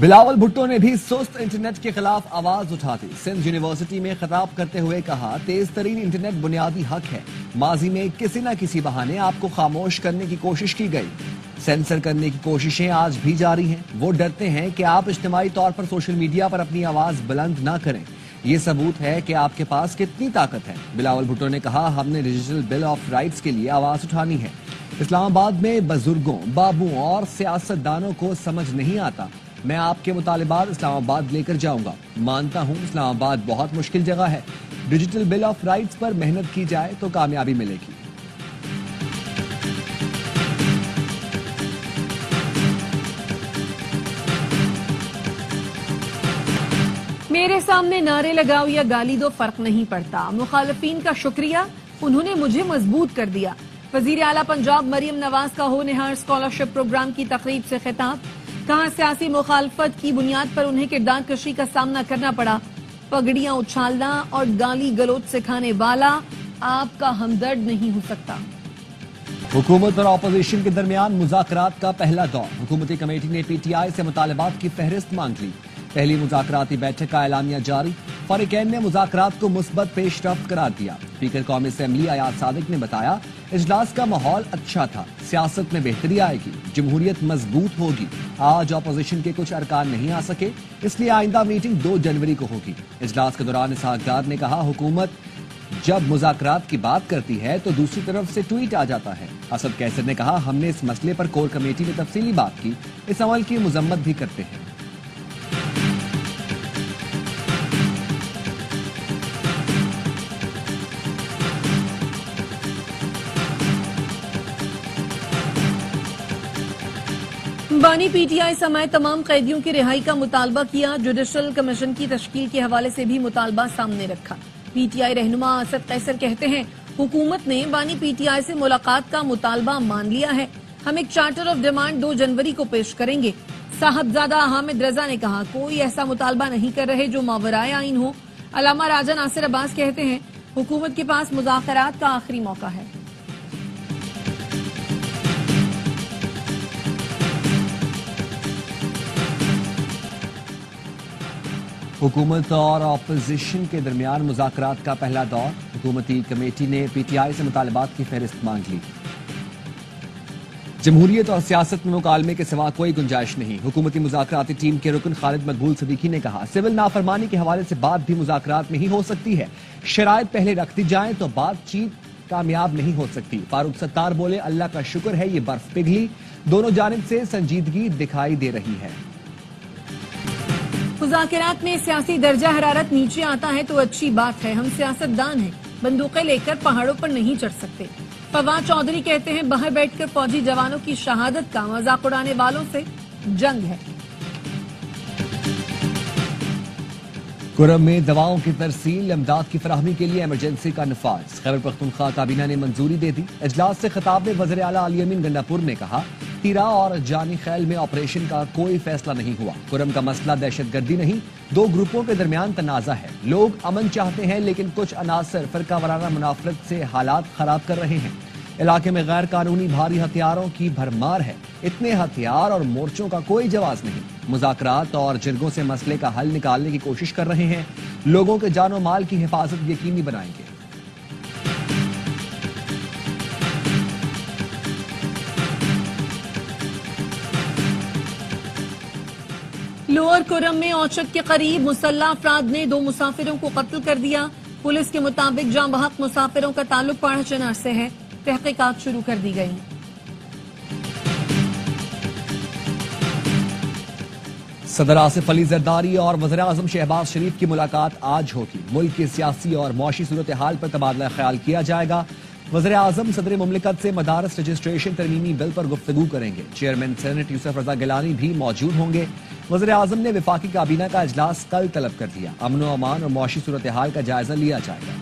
بلاول بھٹو نے بھی سست انٹرنیٹ کے خلاف آواز اٹھا دی۔ سندھ یونیورسٹی میں خطاب کرتے ہوئے کہا، تیز ترین انٹرنیٹ بنیادی حق ہے۔ ماضی میں کسی نہ کسی بہانے آپ کو خاموش کرنے کی کوشش کی گئی۔ سینسر کرنے کی کوششیں آج بھی جاری ہیں۔ وہ ڈرتے ہیں کہ آپ اجتماعی طور پر سوشل میڈیا پر اپنی آواز بلند نہ کریں۔ یہ ثبوت ہے کہ آپ کے پاس کتنی طاقت ہے۔ بلاول بھٹو نے کہا، ہم نے ڈیجیٹل بل آف رائٹس کے لیے آواز اٹھانی ہے۔ اسلام آباد میں بزرگوں، بابوں اور سیاستدانوں کو سمجھ نہیں آتا۔ میں آپ کے مطالبات اسلام آباد لے کر جاؤں گا۔ مانتا ہوں اسلام آباد بہت مشکل جگہ ہے۔ ڈیجیٹل بل آف رائٹس پر محنت کی جائے تو کامیابی ملے گی۔ میرے سامنے نعرے لگاؤ یا گالی دو، فرق نہیں پڑتا۔ مخالفین کا شکریہ، انہوں نے مجھے مضبوط کر دیا۔ وزیر اعلیٰ پنجاب مریم نواز کا ہونہار اسکالرشپ پروگرام کی تقریب سے خطاب، کہاں سیاسی مخالفت کی بنیاد پر انہیں کردار کشی کا سامنا کرنا پڑا۔ پگڑیاں اچھالنا اور گالی گلوچ سکھانے والا آپ کا ہمدرد نہیں ہو سکتا۔ حکومت اور اپوزیشن کے درمیان مذاکرات کا پہلا دور۔ حکومتی کمیٹی نے پی ٹی آئی سے مطالبات کی فہرست مانگ لی۔ پہلی مذاکراتی بیٹھک کا اعلامیہ جاری۔ فریقین نے مذاکرات کو مثبت پیش رفت قرار دیا۔ اسپیکر قومی اسمبلی ایاز صادق نے بتایا، اجلاس کا ماحول اچھا تھا، سیاست میں بہتری آئے گی، جمہوریت مضبوط ہوگی۔ آج اپوزیشن کے کچھ ارکان نہیں آ سکے، اس لیے آئندہ میٹنگ 2 جنوری کو ہوگی۔ اجلاس کے دوران اسحاق ڈار نے کہا، حکومت جب مذاکرات کی بات کرتی ہے تو دوسری طرف سے ٹویٹ آ جاتا ہے۔ اسد کیسر نے کہا، ہم نے اس مسئلے پر کور کمیٹی میں تفصیلی بات کی، اس عمل کی مذمت بھی کرتے ہیں۔ بانی پی ٹی آئی سمیت تمام قیدیوں کی رہائی کا مطالبہ کیا۔ جوڈیشل کمیشن کی تشکیل کے حوالے سے بھی مطالبہ سامنے رکھا۔ پی ٹی آئی رہنما اسد قیصر کہتے ہیں، حکومت نے بانی پی ٹی آئی سے ملاقات کا مطالبہ مان لیا ہے، ہم ایک چارٹر آف ڈیمانڈ 2 جنوری کو پیش کریں گے۔ صاحبزادہ حامد رضا نے کہا، کوئی ایسا مطالبہ نہیں کر رہے جو ماورائے آئین ہو۔ علامہ راجہ ناصر عباس کہتے ہیں، حکومت کے پاس مذاکرات کا آخری موقع ہے۔ حکومت اور اپوزیشن کے درمیان مذاکرات کا پہلا دور۔ حکومتی کمیٹی نے پی ٹی آئی سے مطالبات کی فہرست مانگ لی۔ جمہوریت اور سیاست میں مکالمے کے سوا کوئی گنجائش نہیں۔ حکومتی مذاکراتی ٹیم کے رکن خالد مقبول صدیقی نے کہا، سول نافرمانی کے حوالے سے بات بھی مذاکرات میں ہی ہو سکتی ہے، شرائط پہلے رکھ دی جائیں تو بات چیت کامیاب نہیں ہو سکتی۔ فاروق ستار بولے، اللہ کا شکر ہے یہ برف پگھلی، دونوں جانب سے سنجیدگی دکھائی دے رہی ہے۔ مذاکرات میں سیاسی درجہ حرارت نیچے آتا ہے تو اچھی بات ہے، ہم سیاستدان ہیں، بندوقیں لے کر پہاڑوں پر نہیں چڑھ سکتے۔ فواد چودھری کہتے ہیں، باہر بیٹھ کر فوجی جوانوں کی شہادت کا مذاق اڑانے والوں سے جنگ ہے۔ کرم میں دواؤں کی ترسیل، امداد کی فراہمی کے لیے ایمرجنسی کا نفاذ۔ خیبر پختونخوا کابینہ نے منظوری دے دی۔ اجلاس سے خطاب میں وزیر اعلیٰ علی امین گنڈا پور نے کہا، تیرا اور جانی خیل میں آپریشن کا کوئی فیصلہ نہیں ہوا۔ کرم کا مسئلہ دہشت گردی نہیں، 2 گروپوں کے درمیان تنازع ہے۔ لوگ امن چاہتے ہیں لیکن کچھ عناصر فرقہ وارانہ منافرت سے حالات خراب کر رہے ہیں۔ علاقے میں غیر قانونی بھاری ہتھیاروں کی بھرمار ہے، اتنے ہتھیار اور مورچوں کا کوئی جواز نہیں۔ مذاکرات اور جرگوں سے مسئلے کا حل نکالنے کی کوشش کر رہے ہیں، لوگوں کے جان و مال کی حفاظت یقینی بنائیں گے۔ لوور کرم میں اوچک کے قریب مسلح افراد نے 2 مسافروں کو قتل کر دیا۔ پولیس کے مطابق جاں بحق مسافروں کا تعلق پاڑھ چنار سے ہے، تحقیقات شروع کر دی گئی۔ صدر آصف علی زرداری اور وزیراعظم شہباز شریف کی ملاقات آج ہوگی۔ ملک کی سیاسی اور معاشی صورتحال پر تبادلہ خیال کیا جائے گا۔ وزیر اعظم صدر مملکت سے مدارس رجسٹریشن ترمیمی بل پر گفتگو کریں گے۔ چیئرمین سینٹ یوسف رضا گیلانی بھی موجود ہوں گے۔ وزیر اعظم نے وفاقی کابینہ کا اجلاس کل طلب کر دیا۔ امن و امان اور معاشی صورتحال کا جائزہ لیا جائے گا۔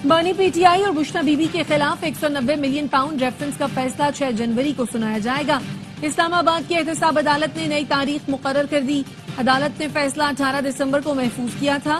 بانی پی ٹی آئی اور گشتہ بی بی کے خلاف 190 ملین پاؤنڈ ریفرنس کا فیصلہ 6 جنوری کو سنایا جائے گا۔ اسلام آباد کی احتساب عدالت نے نئی تاریخ مقرر کر دی۔ عدالت نے فیصلہ 18 دسمبر کو محفوظ کیا تھا۔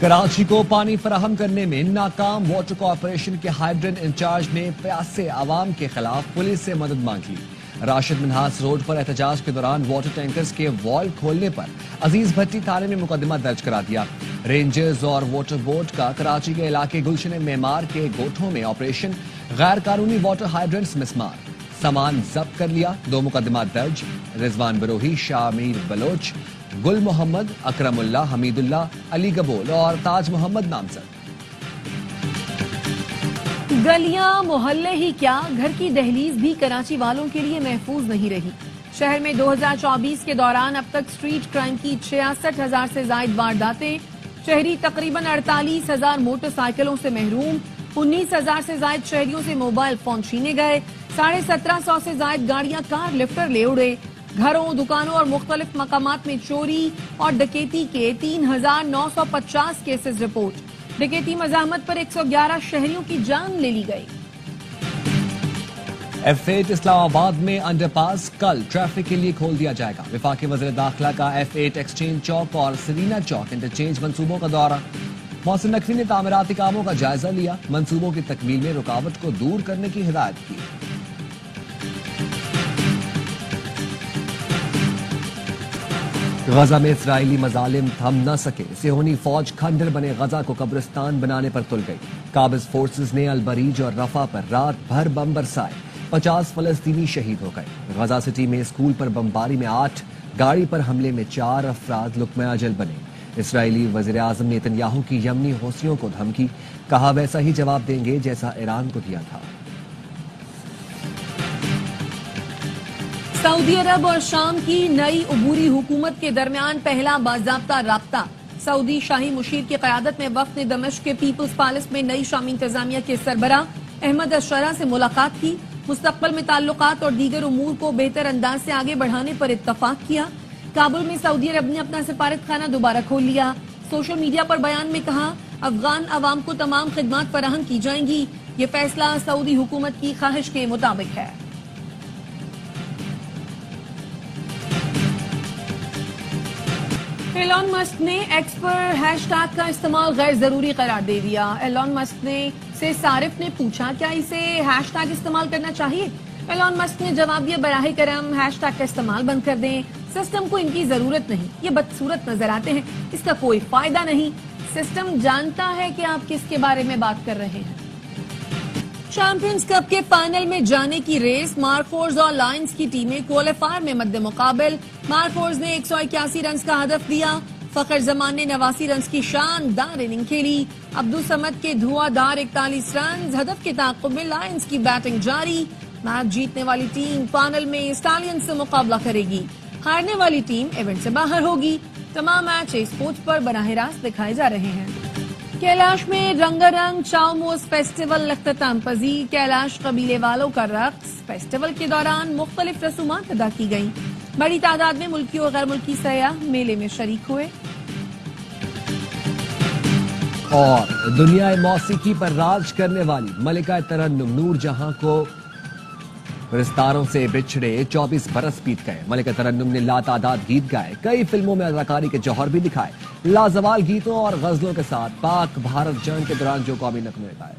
کراچی کو پانی فراہم کرنے میں ناکام واٹر کارپوریشن کے ہائیڈرنٹ انچارج نے پیاسے عوام کے خلاف پولیس سے مدد مانگ لی۔ راشد منہاس روڈ پر احتجاج کے دوران واٹر ٹینکرز کے وال کھولنے پر عزیز بھٹی تھانے میں مقدمہ درج کرا دیا۔ رینجرز اور واٹر بورڈ کا کراچی کے علاقے گلشن معمار کے گوٹھوں میں آپریشن، غیر قانونی واٹر ہائیڈرنٹس مسمار، سامان ضبط کر لیا، 2 مقدمہ درج۔ رضوان بروہی، شامیر بلوچ، گل محمد، اکرم اللہ، حمید اللہ، علی گبول اور تاج محمد نامزد۔ گلیاں محلے ہی کیا، گھر کی دہلیز بھی کراچی والوں کے لیے محفوظ نہیں رہی۔ شہر میں 2024 کے دوران اب تک سٹریٹ کرائم کی 66,000 سے زائد وارداتیں، شہری تقریباً 48,000 موٹر سائیکلوں سے محروم، 19,000 سے زائد شہریوں سے موبائل فون چھینے گئے، 1750 سے زائد گاڑیاں کار لفٹر لے اڑے، گھروں، دکانوں اور مختلف مقامات میں چوری اور ڈکیتی کے 3,950 کیسز رپورٹ۔ ڈکیتی مزاحمت پر 111 شہریوں کی جان لے لی گئی۔ F8 اسلام آباد میں انڈر پاس کل ٹریفک کے لیے کھول دیا جائے گا۔ وفاقی وزیر داخلہ کا F8 ایکسچینج چوک اور سرینا چوک انٹرچینج منصوبوں کا دورہ۔ محسن نقوی نے تعمیراتی کاموں کا جائزہ لیا، منصوبوں کی تکمیل میں رکاوٹ کو دور کرنے کی ہدایت کی۔ غزہ میں اسرائیلی مظالم تھم نہ سکے، صہیونی فوج کھنڈر بنے غزہ کو قبرستان بنانے پر تل گئی۔ قابض فورسز نے البریج اور رفح پر رات بھر بم برسائے، 50 فلسطینی شہید ہو گئے۔ غزہ سٹی میں اسکول پر بمباری میں 8، گاڑی پر حملے میں 4 افراد لقمہ اجل بنے۔ اسرائیلی وزیر اعظم نیتن یاہو کی یمنی حوثیوں کو دھمکی، کہا ویسا ہی جواب دیں گے جیسا ایران کو دیا تھا۔ سعودی عرب اور شام کی نئی عبوری حکومت کے درمیان پہلا باضابطہ رابطہ۔ سعودی شاہی مشیر کی قیادت میں وفد نے دمشق کے پیپلز پیلس میں نئی شامی انتظامیہ کے سربراہ احمد الشرا سے ملاقات کی، مستقبل میں تعلقات اور دیگر امور کو بہتر انداز سے آگے بڑھانے پر اتفاق کیا۔ کابل میں سعودی عرب نے اپنا سفارت خانہ دوبارہ کھول لیا۔ سوشل میڈیا پر بیان میں کہا، افغان عوام کو تمام خدمات فراہم کی جائیں گی، یہ فیصلہ سعودی حکومت کی خواہش کے مطابق ہے۔ ایلون مسک نے ایکس پر ہیش ٹیگ کا استعمال غیر ضروری قرار دے دیا۔ ایلون مسک سے صارف نے پوچھا کیا اسے ہیش ٹیگ استعمال کرنا چاہیے۔ ایلون مسک نے جواب دیا، براہ کرم ہیش ٹیگ کا استعمال بند کر دیں، سسٹم کو ان کی ضرورت نہیں، یہ بدصورت نظر آتے ہیں، اس کا کوئی فائدہ نہیں، سسٹم جانتا ہے کہ آپ کس کے بارے میں بات کر رہے ہیں۔ چیمپئنز کپ کے فائنل میں جانے کی ریس، مارکورز اور لائنز کی ٹیمیں کوالیفائر میں مد مقابل۔ مارکورز نے 181 رنز کا ہدف دیا، فخر زمان نے 89 رنز کی شاندار اننگ کھیلی، عبدالصمد کے دھواں دھار 41 رنز۔ ہدف کے تعاقب میں لائنز کی بیٹنگ جاری، میچ جیتنے والی ٹیم فائنل میں اسٹالین سے مقابلہ کرے گی، ہارنے والی ٹیم ایونٹ سے باہر ہوگی۔ تمام میچ اسپورٹس پر براہ راست دکھائے جا رہے ہیں۔ کیلاش میں رنگا رنگ چاؤموز فیسٹیول اختتام پذیر، کیلاش قبیلے والوں کا رقص۔ فیسٹیول کے دوران مختلف رسومات ادا کی گئیں، بڑی تعداد میں ملکی اور غیر ملکی سیاح میلے میں شریک ہوئے۔ اور دنیا موسیقی پر راج کرنے والی ملکہ ترنم نور جہاں کو رستاروں سے بچھڑے 24 برس بیت گئے۔ ملکہ ترنم نے لاتعداد گیت گائے، کئی فلموں میں اداکاری کے جوہر بھی دکھائے، لازوال گیتوں اور غزلوں کے ساتھ پاک بھارت جنگ کے دوران جو قومی نغمے گائے۔